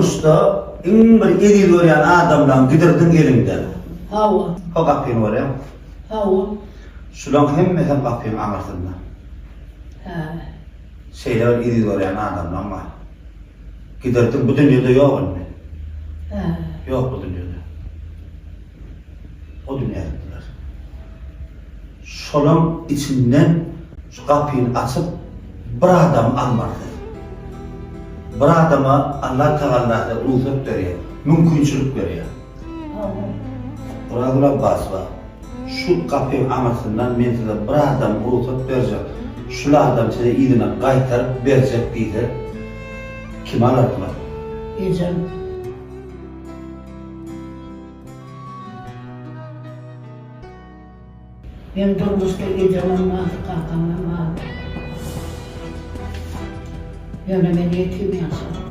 turmuşda en bir edil ören adamdan gidirdin elinden. Hava. O kapıyı var ya. Hava. Şulan hemmeten kapıyın ağırtında. Ha. Şeyler edil ören adamdan var. Gidirdin bu dünyada yok mu? Ha. Yok bu dünyada. O dünyaya gittiler. Şunun içinden şu kapıyı açıp bir adam almadı. Bir adama Allah Teala'da ruhsat veriyor, mümkünçülük veriyor. Hava. Burada basma. Şu kapıyın amasından men size bir adam ruhsat verecek. Şu adam size idine kaytarıp verecek deydi. Kim alardılar? Gecem. Ben durmuşta gecem olmadı, kalkamam. Yani ben yetim yaşadım.